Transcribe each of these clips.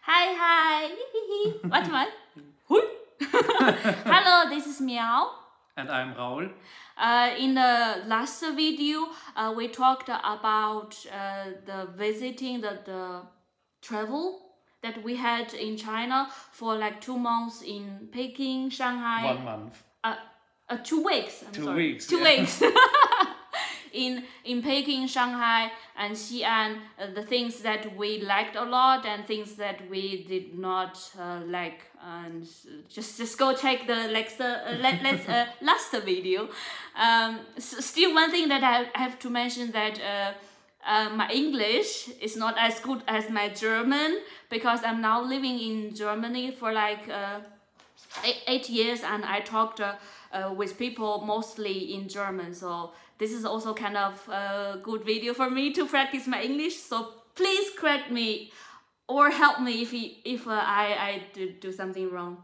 Hi, hi. What? Hui. Hello, this is Meow. And I'm Raul. In the last video, we talked about the visiting, the travel that we had in China for like 2 months in Peking, Shanghai. 1 month. 2 weeks. 2 weeks. 2 weeks. in Peking, Shanghai, and Xi'an, the things that we liked a lot and things that we did not like, and just go check the last video. Still, one thing that I have to mention that my English is not as good as my German, because I'm now living in Germany for like 8 years, and I talked with people mostly in German, so this is also kind of a good video for me to practice my English. So please correct me or help me if I do something wrong.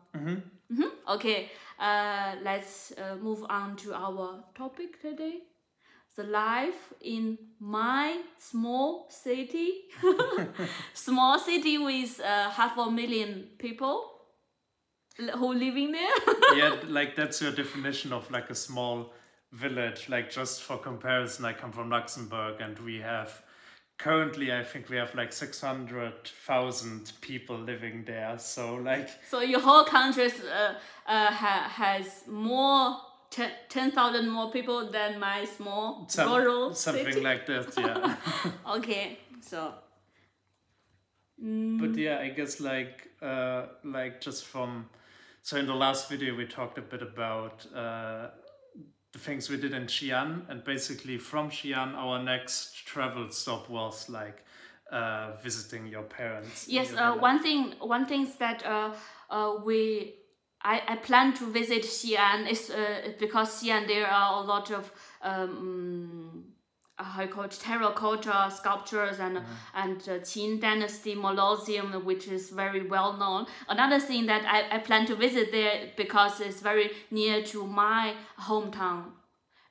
Okay, let's move on to our topic today. The life in my small city. Small city with 500,000 people who living there. Yeah, like that's your definition of like a small village. Like, just for comparison, I come from Luxembourg, and we have currently, I think we have like 600,000 people living there. So like, so your whole country has more 10,000 more people than my small rural something city. like that. Yeah. Okay, so But yeah, I guess like just from, so in the last video we talked a bit about the things we did in Xi'an, and basically from Xi'an our next travel stop was like visiting your parents. yes, one thing is that I plan to visit Xi'an is because Xi'an there are a lot of how you call it, terracotta sculptures and Qin Dynasty Mausoleum, which is very well known. Another thing that I plan to visit there because it's very near to my hometown.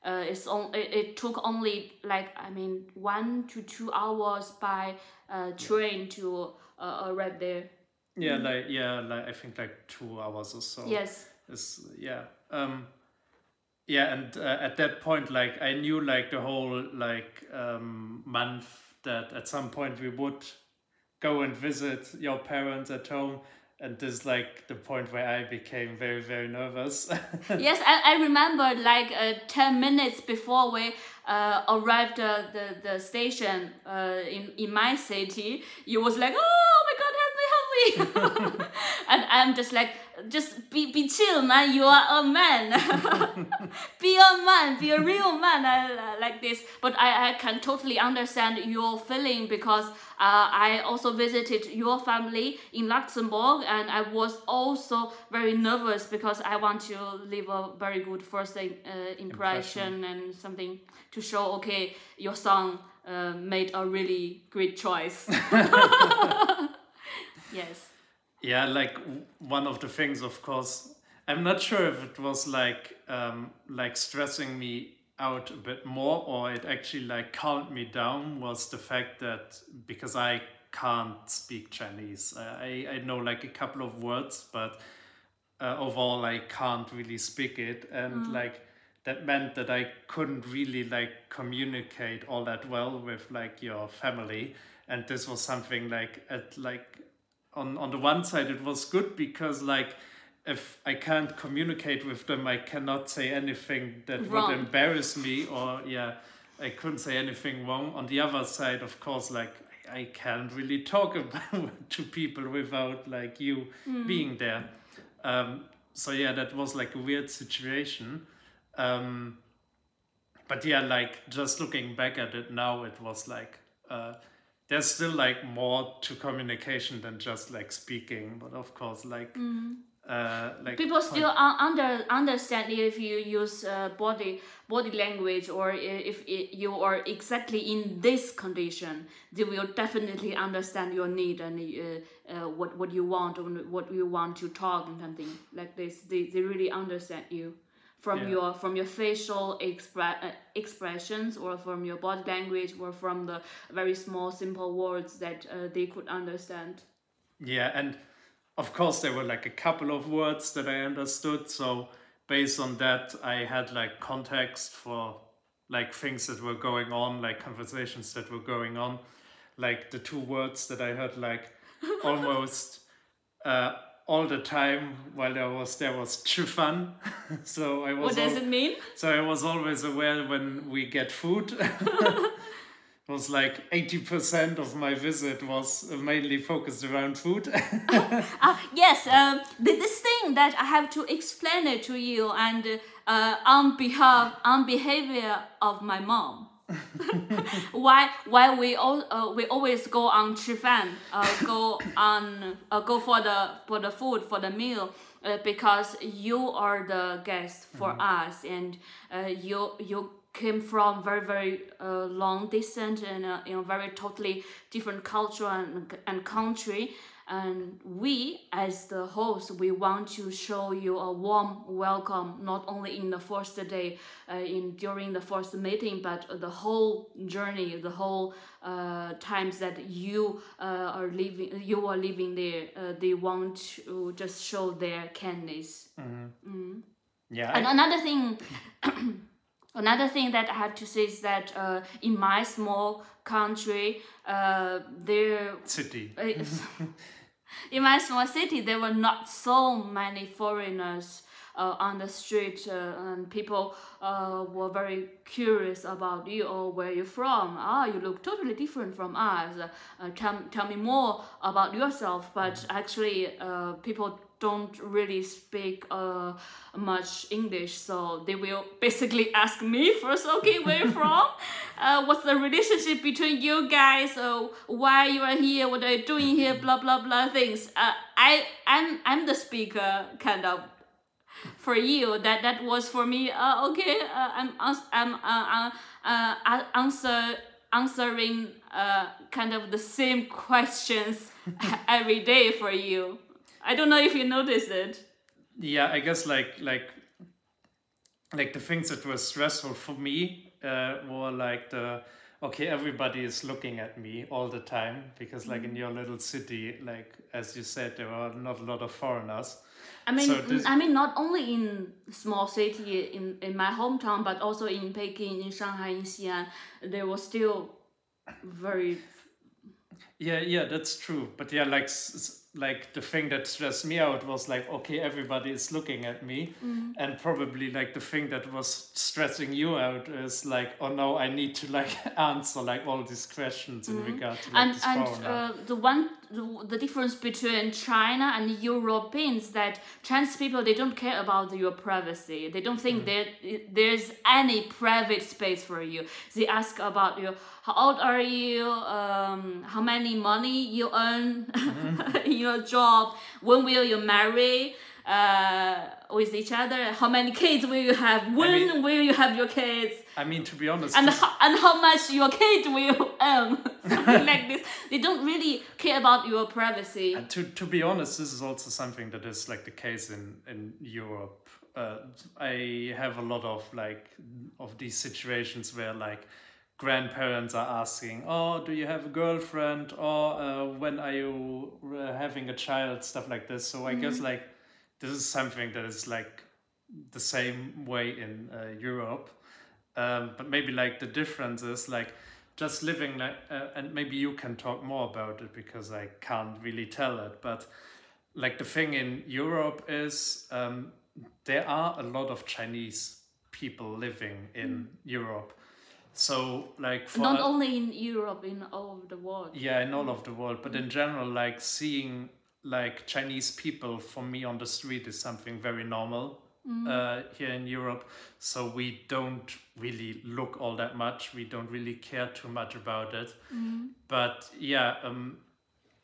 It took only like 1 to 2 hours by train to arrive there. Yeah, like I think like 2 hours or so. Yes. Yeah, and at that point, like I knew like the whole month that at some point we would go and visit your parents at home, and this is like the point where I became very, very nervous. Yes, I remember like 10 minutes before we arrived at the station in my city, you was like, oh my god, help me. And I'm just like, just be chill, man, you are a man. Be a man, be a real man, like this. But I can totally understand your feeling, because I also visited your family in Luxembourg, and I was also very nervous because I want to leave a very good first impression and something to show, okay, your son made a really great choice. Yes. Yeah, like one of the things, of course, I'm not sure if it was like stressing me out a bit more, or it actually like calmed me down, was the fact that because I can't speak Chinese, I know like a couple of words, but overall I can't really speak it, and like that meant that I couldn't really like communicate all that well with like your family. And this was something like on the one side it was good, because like if I can't communicate with them, I cannot say anything that would embarrass me, or I couldn't say anything wrong. On the other side, of course, like I can't really talk about to people without like you being there. So yeah, that was like a weird situation. But yeah, like just looking back at it now, it was like there's still like more to communication than just like speaking, but of course like people still understand if you use body language, or if you are exactly in this condition, they will definitely understand your need and what you want, or what you want to talk and something like this. They really understand you from your facial expressions, or from your body language, or from the very small simple words that they could understand. Yeah, and of course there were like a couple of words that I understood. So based on that, I had like context for like things that were going on, like conversations that were going on. Like the two words that I heard like almost uh, all the time while I was there was chufan. So I What was does it mean? so I was always aware when we get food. Was like 80% of my visit was mainly focused around food. Yes, this thing that I have to explain it to you, and on behavior of my mom. Why we always go on 吃饭, go for the food, for the meal, because you are the guest for us, and you came from very long distance, and very totally different culture and country, and we as the host, we want to show you a warm welcome, not only in the first day, during the first meeting, but the whole journey, the whole times that you are living there. They want to just show their kindness. Yeah. And another thing that I have to say is that in my small country, there City. in my small city, there were not so many foreigners on the street, and people were very curious about you, or where you're from. You look totally different from us. Tell me more about yourself. But actually, people don't really speak much English, so they will basically ask me first, okay, where you from? What's the relationship between you guys? Why you are here? What are you doing here? Blah blah blah things. I'm the speaker, kind of. For you, that was for me. Okay, I'm answering kind of the same questions every day for you. I don't know if you noticed it. Yeah, I guess like the things that were stressful for me were like okay, everybody is looking at me all the time, because like in your little city, like as you said, there are not a lot of foreigners. I mean, not only in small city in my hometown, but also in Peking, in Shanghai, in Xi'an, there was still very. Yeah, that's true. But yeah, like the thing that stressed me out was like, okay, everybody is looking at me, and probably like the thing that was stressing you out is like, oh no, I need to like answer like all these questions in regard to like this foreigner. The difference between China and Europeans, that Chinese people, they don't care about your privacy. They don't think that there's any private space for you. They ask about you. How old are you? How many money you earn in your job? When will you marry with each other? How many kids will you have? When will you have your kids? I mean, to be honest, and how much your kid will earn? Something like this. They don't really care about your privacy. And to be honest, this is also something that is like the case in Europe. I have a lot of these situations where like grandparents are asking, oh, do you have a girlfriend? Or when are you having a child? Stuff like this. So I guess like this is something that is like the same way in Europe. But maybe like the difference is like just living like, and maybe you can talk more about it because I can't really tell it. But like the thing in Europe is there are a lot of Chinese people living in Europe. So like for not only in Europe, in all of the world. Yeah, in all of the world, but in general, like seeing like Chinese people for me on the street is something very normal here in Europe. So we don't really look all that much. We don't really care too much about it. But yeah,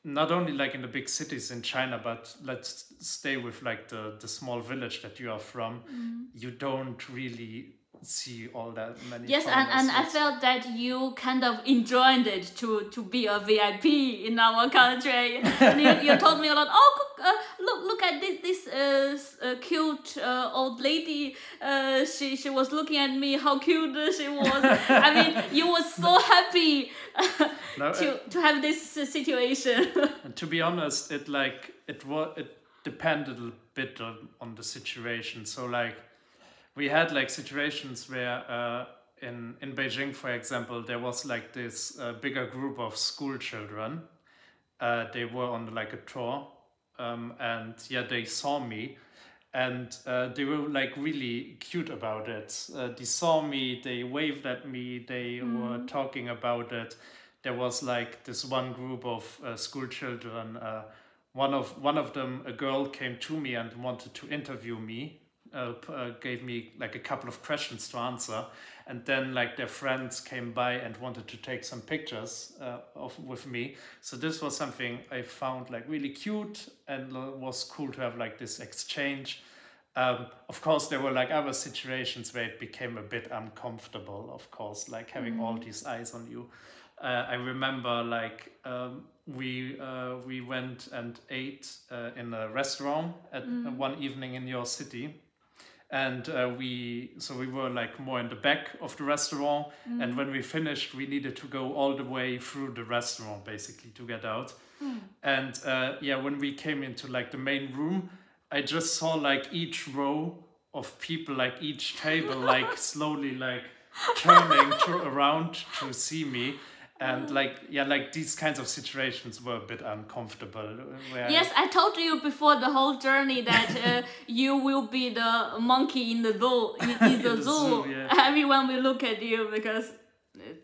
not only like in the big cities in China, but let's stay with like the small village that you are from. You don't really see all that many Yes, foreigners. and I felt that you kind of enjoyed it to be a VIP in our country. And you told me a lot. Oh, look at this cute old lady. She was looking at me. How cute she was. I mean, you were so happy No, to have this situation. and to be honest, it depended a bit on the situation. So like we had like situations where in Beijing, for example, there was like this bigger group of school children. They were on like a tour, and yeah, they saw me, and they were like really cute about it. They saw me, they waved at me, they were talking about it. There was like this one group of school children. One of them, a girl, came to me and wanted to interview me. Gave me like a couple of questions to answer, and then like their friends came by and wanted to take some pictures with me. So this was something I found like really cute, and was cool to have like this exchange. Of course, there were like other situations where it became a bit uncomfortable, of course, like having all these eyes on you. I remember like we went and ate in a restaurant at one evening in your city, and we were like more in the back of the restaurant, and when we finished we needed to go all the way through the restaurant basically to get out. And yeah, when we came into like the main room, I just saw like each row of people, like each table, like slowly like turning around to see me. And like, yeah, like these kinds of situations were a bit uncomfortable. Yes, I told you before the whole journey that you will be the monkey in the zoo. In the zoo, yeah. Everyone will look at you because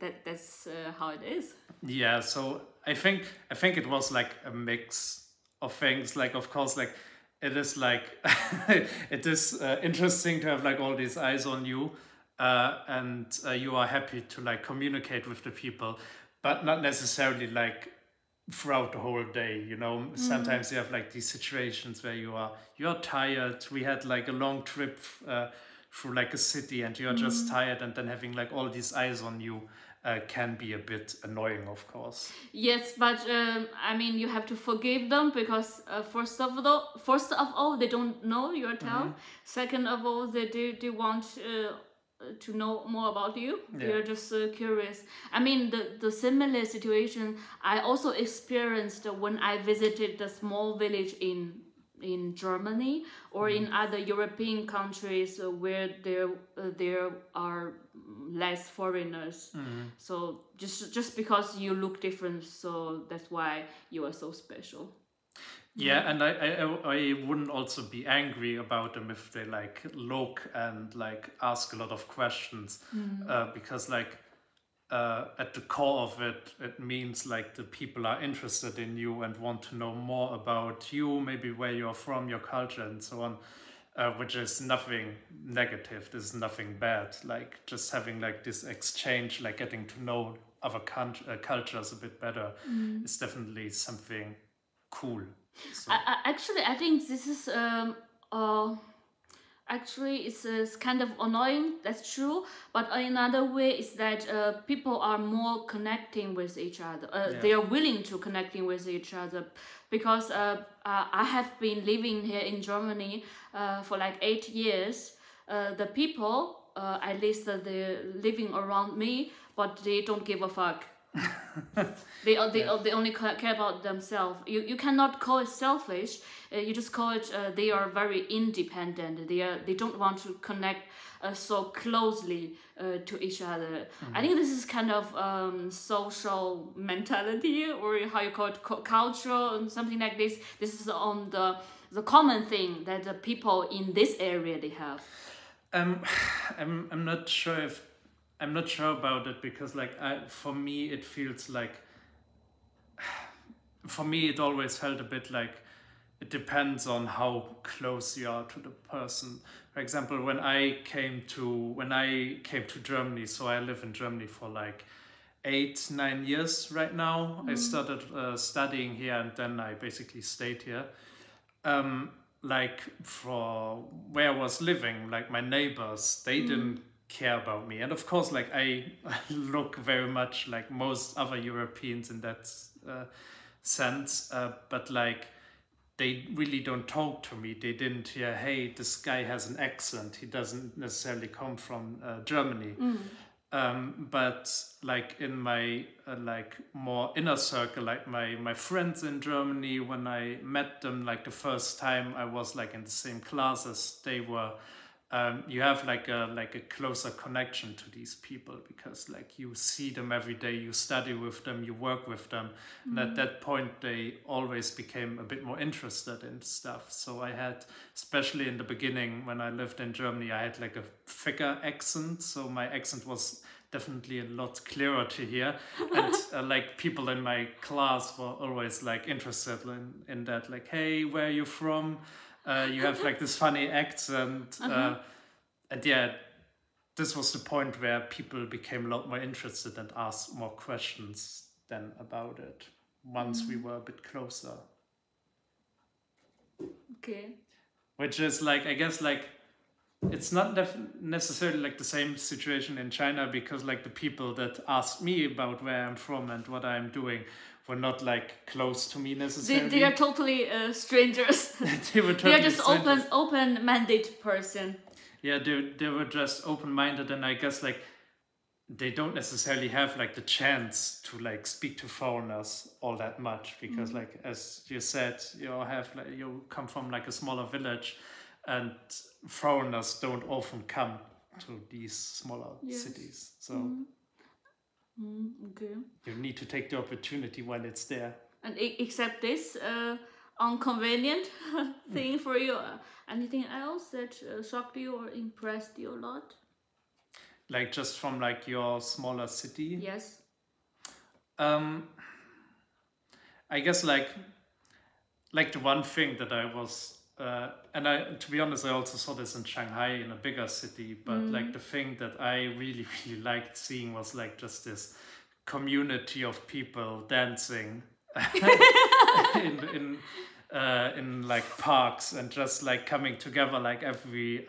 that's how it is. Yeah, so I think it was like a mix of things. Like, of course, like it is like it is interesting to have like all these eyes on you, and you are happy to like communicate with the people, but not necessarily like throughout the whole day, you know. Sometimes you have like these situations where you are tired. We had like a long trip through like a city, and you're just tired, and then having like all these eyes on you can be a bit annoying, of course. Yes, but I mean, you have to forgive them because first of all, they don't know your town. Second of all, they want to know more about you. Yeah. They're just curious. I mean, the similar situation I also experienced when I visited the small village in Germany or in other European countries where there are less foreigners. So just because you look different, so that's why you are so special. Yeah, and I wouldn't also be angry about them if they like look and like ask a lot of questions, because like at the core of it, it means like the people are interested in you and want to know more about you, maybe where you're from, your culture, and so on. Which is nothing negative. This is nothing bad. Like just having like this exchange, like getting to know other cultures a bit better, is definitely something cool. So. I think this is actually it's kind of annoying. That's true. But another way is that people are more connecting with each other. They are willing to connecting with each other because I have been living here in Germany for like 8 years. The people, at least they're living around me, but they don't give a fuck. They only care about themselves. You cannot call it selfish. You just call it they are very independent. They don't want to connect so closely to each other. I think this is kind of social mentality, or how you call it, culture, and something like this. This is on the common thing that the people in this area they have. I'm not sure about it, because like for me it feels like, for me it always felt a bit like it depends on how close you are to the person. For example, when I came to Germany, so I live in Germany for like 8-9 years right now. I started studying here, and then I basically stayed here. Like for where I was living, like my neighbors, they didn't care about me. And of course, like I look very much like most other Europeans in that sense, but like they really don't talk to me. They didn't hear, hey, this guy has an accent. He doesn't necessarily come from Germany. But like in my like more inner circle, like my friends in Germany, when I met them like the first time, I was like in the same class as they were. You have like a closer connection to these people because like you see them every day, you study with them, you work with them, and at that point they always became a bit more interested in stuff. So I had, especially in the beginning when I lived in Germany, I had like a thicker accent, so my accent was definitely a lot clearer to hear, and like people in my class were always like interested in that, like, hey, where are you from? You have like this funny accent, and yeah, this was the point where people became a lot more interested and asked more questions than about it once we were a bit closer. Okay. Which is like, I guess like, it's not necessarily like the same situation in China, because like the people that asked me about where I'm from and what I'm doing were not like close to me necessarily. They are totally strangers. They were totally They are just strangers. open-minded person. Yeah, they were just open-minded, and I guess like they don't necessarily have like the chance to like speak to foreigners all that much, because like as you said, you come from like a smaller village, and foreigners don't often come to these smaller cities. So Okay. you need to take the opportunity while it's there. And except this inconvenient thing for you, anything else that shocked you or impressed you a lot? Like just from like your smaller city? Yes. I guess like the one thing that I was, and to be honest, I also saw this in Shanghai, in a bigger city, but like the thing that I really, really liked seeing was like just this community of people dancing in like parks, and just like coming together like every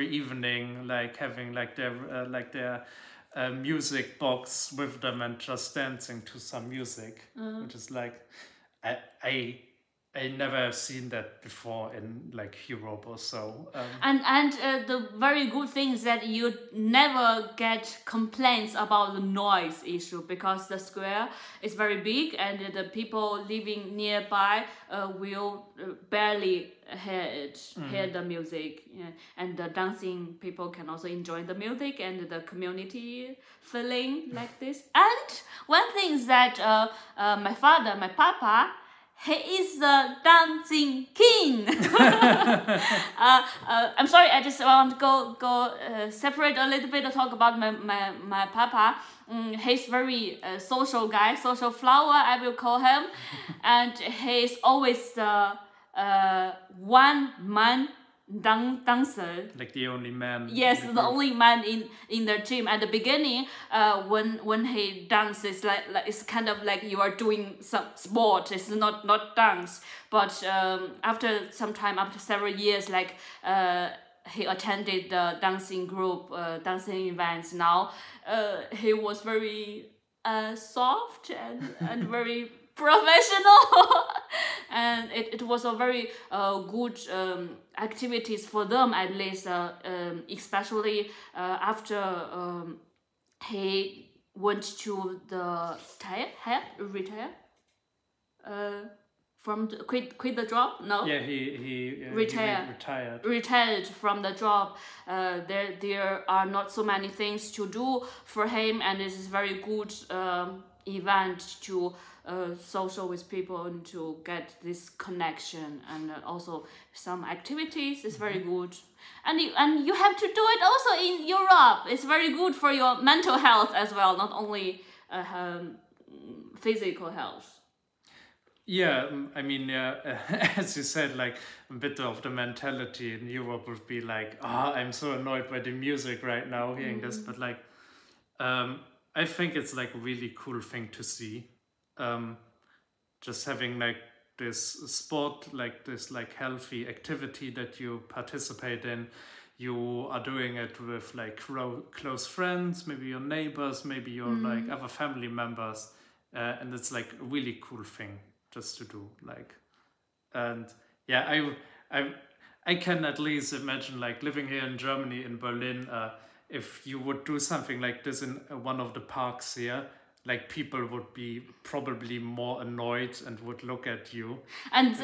evening, like having like their music box with them and just dancing to some music, which is like I never have seen that before in like Europe or so. And the very good thing is that you never get complaints about the noise issue, because the square is very big and the people living nearby will barely hear the music, and the dancing people can also enjoy the music and the community feeling like this. And one thing is that my papa, he is the dancing king. I'm sorry, I just want to go separate a little bit to talk about my papa. He's very social guy, social flower, I will call him. And he's always the one man dancer. Like the only man. Yes, the only man in the gym. At the beginning, when he dances, like it's kind of like you are doing some sport. It's not dance. But after some time, after several years, like he attended the dancing group, dancing events. Now, he was very soft and very professional. And it was a very good activities for them, at least, especially after he went to the retire from quit the job. No, yeah, he retired from the job. There are not so many things to do for him, and this is very good event to social with people and to get this connection, and also some activities is very good, and you have to do it also in Europe. It's very good for your mental health as well, not only physical health. Yeah, I mean, as you said, like a bit of the mentality in Europe would be like, I'm so annoyed by the music right now hearing this, but like I think it's like a really cool thing to see. Just having like this sport, like this like healthy activity that you participate in, you are doing it with like close friends, maybe your neighbors, maybe your like other family members, and it's like a really cool thing just to do. Like, and yeah, I can at least imagine like living here in Germany, in Berlin, if you would do something like this in one of the parks here, like people would be probably more annoyed and would look at you. And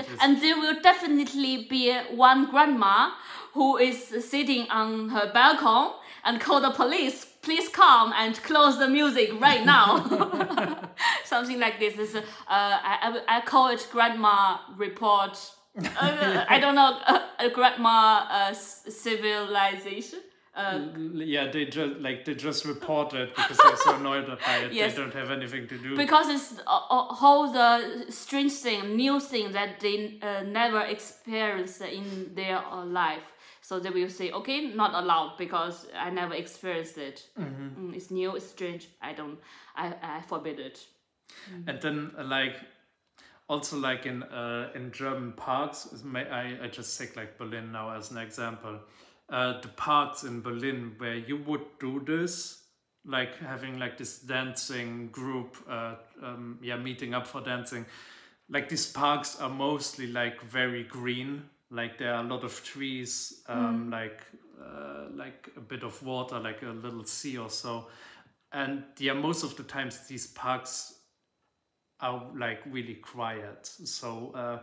there will definitely be one grandma who is sitting on her balcony and call the police. Please come and close the music right now. Something like this. Is I call it grandma report. I don't know, a grandma civilization. Yeah, they just report it because they're so annoyed by it. Yes. They don't have anything to do. Because it's all the strange thing, new thing that they never experienced in their life. So they will say, okay, not allowed because I never experienced it. It's new, it's strange. I forbid it. And then like also like in German parks, I just take like Berlin now as an example. The parks in Berlin where you would do this, like having like this dancing group, meeting up for dancing, like these parks are mostly like very green, like there are a lot of trees, like a bit of water, like a little sea or so, and yeah, most of the times these parks are like really quiet. So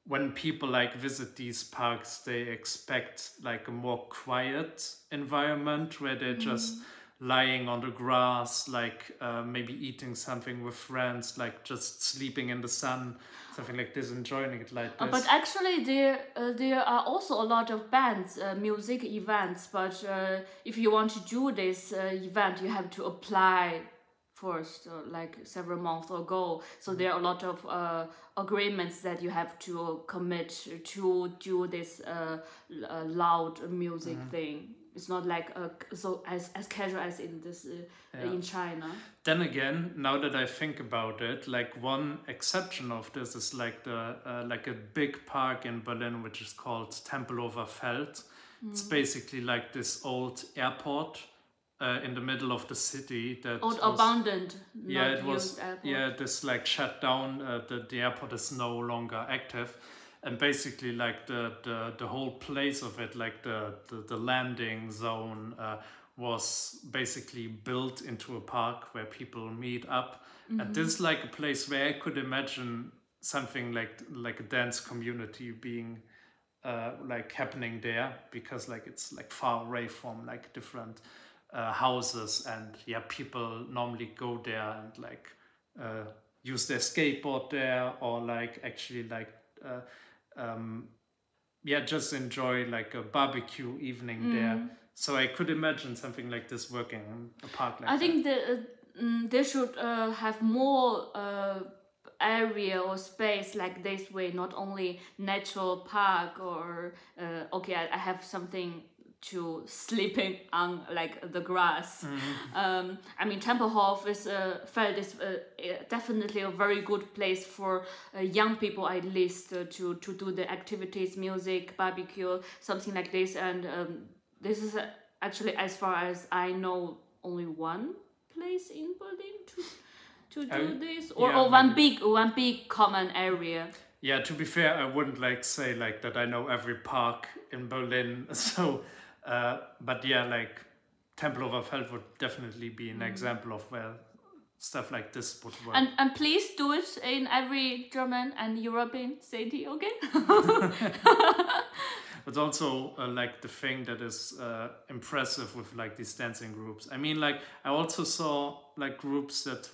when people like visit these parks, they expect like a more quiet environment where they're just lying on the grass, like maybe eating something with friends, like just sleeping in the sun, something like this, enjoying it like this. But actually, there are also a lot of bands, music events. But if you want to do this event, you have to apply first, like several months ago. So there are a lot of agreements that you have to commit to do this loud music thing. It's not like so as casual as in this in China. Then again, now that I think about it, like one exception of this is like the like a big park in Berlin which is called Tempelhofer Feld. It's basically like this old airport in the middle of the city that old abandoned, yeah, not it was used airport. yeah, this like shut down. The airport is no longer active, and basically like the whole place of it, like the landing zone, was basically built into a park where people meet up. And this is like a place where I could imagine something like a dance community being like happening there, because like it's like far away from like different houses, and yeah, people normally go there and like use their skateboard there, or like actually like just enjoy like a barbecue evening there. So I could imagine something like this working in a park like I think they should have more area or space like this way, not only natural park or okay, I have something to sleeping on like the grass. I mean, Tempelhof is Feld is definitely a very good place for young people at least to do the activities, music, barbecue, something like this. And this is actually, as far as I know, only one place in Berlin to do this, or one big common area. Yeah, to be fair, I wouldn't like say like that I know every park in Berlin. So but yeah, like Tempelhofer Feld would definitely be an example of where stuff like this would work. And please do it in every German and European city, okay? But also like the thing that is impressive with like these dancing groups. I mean, like I also saw like groups that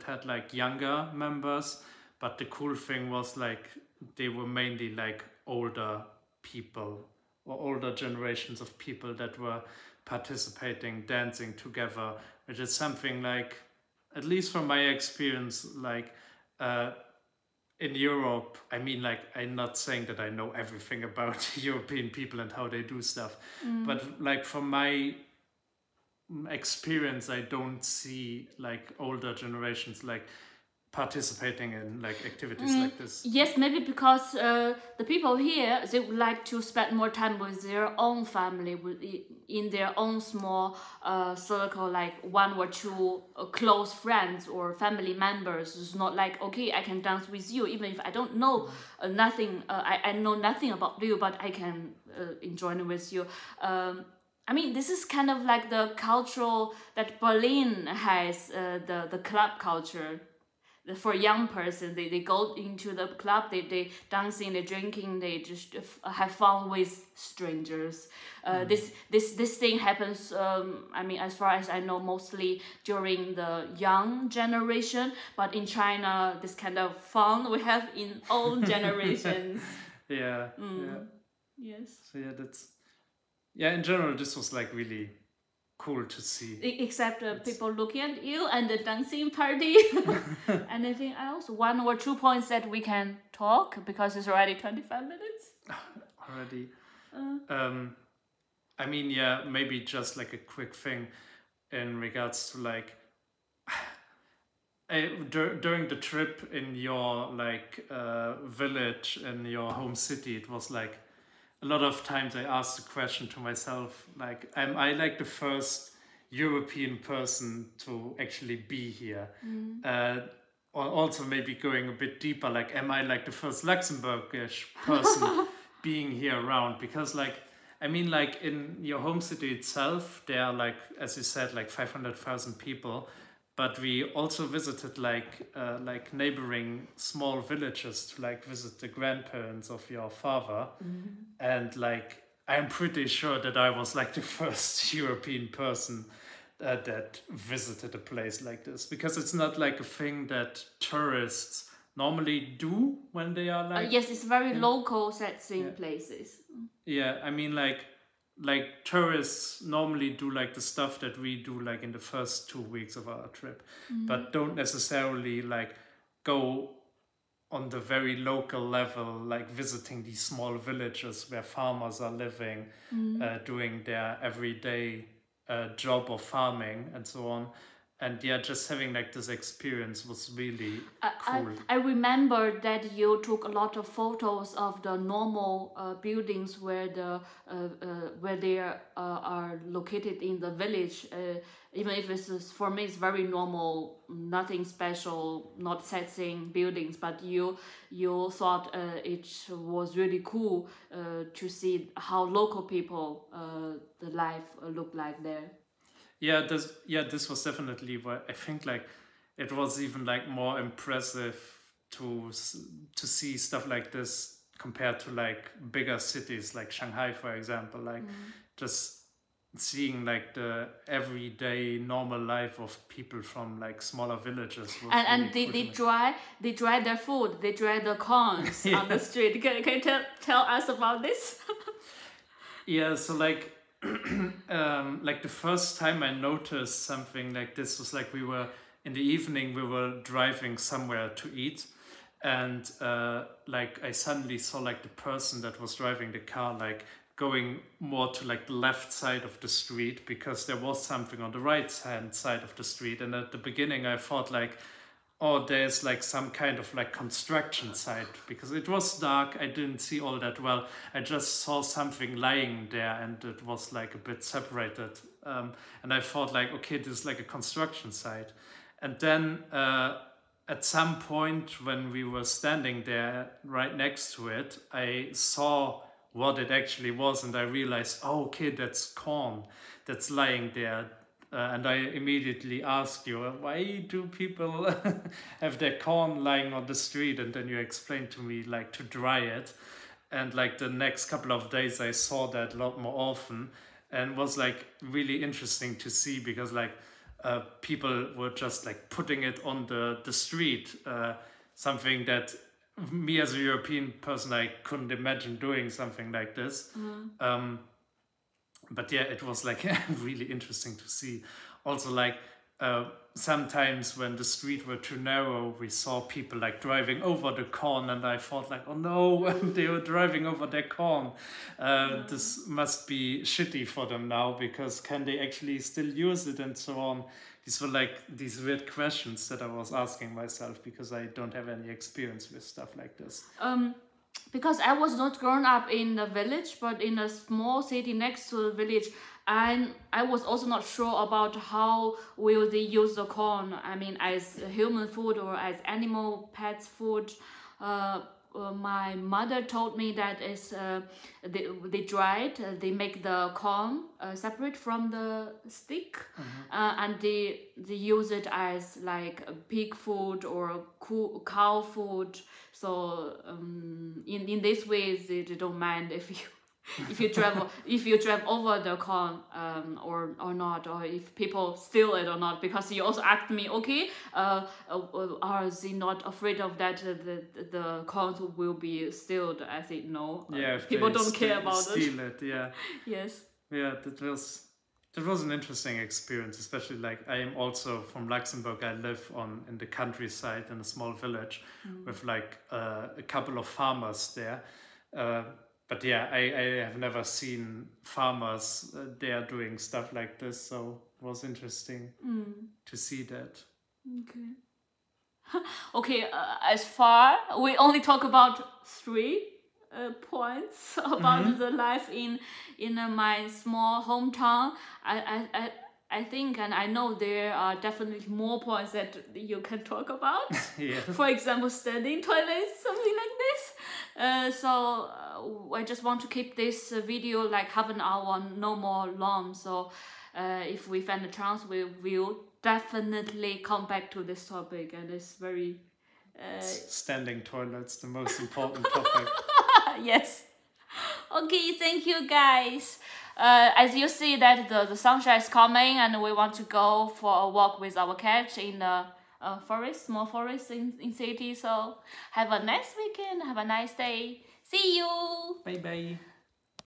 had like younger members, but the cool thing was like they were mainly like older people or older generations of people that were participating, dancing together, which is something like, at least from my experience, like in Europe, I mean, like, I'm not saying that I know everything about European people and how they do stuff, but like from my experience, I don't see like older generations like participating in like activities like this? Yes, maybe because the people here, they would like to spend more time with their own family, in their own small circle, like one or two close friends or family members. It's not like, okay, I can dance with you, even if I don't know nothing, I know nothing about you, but I can enjoy with you. I mean, this is kind of like the cultural that Berlin has, the club culture. For young person, they go into the club, they dancing, they drinking, they just have fun with strangers. This thing happens, I mean, as far as I know, mostly during the young generation, but in China this kind of fun we have in all generations. Yeah. Yes. So in general this was like really cool to see. Except people looking at you and the dancing party. Anything else? 1 or 2 points that we can talk, because it's already 25 minutes. Already. I mean, yeah, maybe just like a quick thing in regards to like during the trip in your like village in your home city, it was like a lot of times I asked the question to myself, like, am I like the first European person to actually be here? Or also maybe going a bit deeper, like, am I like the first Luxembourgish person being here around? Because like, I mean, like in your home city itself, there are like, as you said, like 500,000 people. But we also visited like neighboring small villages to like visit the grandparents of your father, and like I'm pretty sure that I was like the first European person that visited a place like this, because it's not like a thing that tourists normally do when they are like. Yes, it's very local sightseeing places. Yeah, I mean like tourists normally do like the stuff that we do like in the first 2 weeks of our trip, but don't necessarily like go on the very local level, like visiting these small villages where farmers are living, doing their everyday job of farming and so on. And yeah, just having like this experience was really cool. I remember that you took a lot of photos of the normal buildings where they are located in the village. Even if it's for me, it's very normal, nothing special, not sightseeing buildings. But you thought it was really cool to see how local people the life look like there. Yeah, this was definitely what I think. Like, it was even like more impressive to see stuff like this compared to like bigger cities like Shanghai, for example. Like, just seeing like the everyday normal life of people from like smaller villages. And they dry their food. They dry the corns on the street. Can you tell us about this? Yeah, so like. Like the first time I noticed something like this was like we were in the evening, we were driving somewhere to eat, and like I suddenly saw like the person that was driving the car like going more to like the left side of the street, because there was something on the right hand side of the street. And at the beginning I thought like, oh, there's like some kind of like construction site, because it was dark. I didn't see all that well. I just saw something lying there and it was like a bit separated. And I thought like, okay, this is like a construction site. And then at some point when we were standing there right next to it, I saw what it actually was, and I realized, oh, okay, that's corn that's lying there. And I immediately asked you, why do people have their corn lying on the street? And then you explained to me like to dry it. And like the next couple of days I saw that a lot more often, and was like really interesting to see, because like people were just like putting it on the street, something that me as a European person, I couldn't imagine doing something like this. But yeah, it was like really interesting to see. Also, like sometimes when the street were too narrow, we saw people like driving over the corn, and I thought like, oh no, they were driving over their corn. This must be shitty for them now, because can they actually still use it and so on? these were like these weird questions that I was asking myself because I don't have any experience with stuff like this. Because I was not grown up in the village, but in a small city next to the village, and I was also not sure about how will they use the corn. I mean, as human food or as animal pets food. My mother told me that is they dry it, they make the corn separate from the stick, and they use it as like a pig food or cow food. So in this way they don't mind if you drive over the corn or not, or if people steal it or not, because you also asked me, okay, are they not afraid of that the corn will be stolen? I said no. Yeah, if people they don't care about steal it. Yeah. Yes. Yeah, that was an interesting experience, especially like I am also from Luxembourg. I live in the countryside in a small village with like a couple of farmers there. But yeah, I have never seen farmers there doing stuff like this, so it was interesting to see that. Okay. Okay, as far we only talk about 3 points about the life in my small hometown. I think, and I know there are definitely more points that you can talk about. Yeah. For example, standing toilets, something like this. So I just want to keep this video like half an hour, no more long. So if we find a chance, we will definitely come back to this topic, and it's very standing toilets, the most important topic. Yes. Okay, thank you guys. As you see that the sunshine is coming, and we want to go for a walk with our cat in the forest, small forest in city. So have a nice weekend, have a nice day. See you. Bye bye.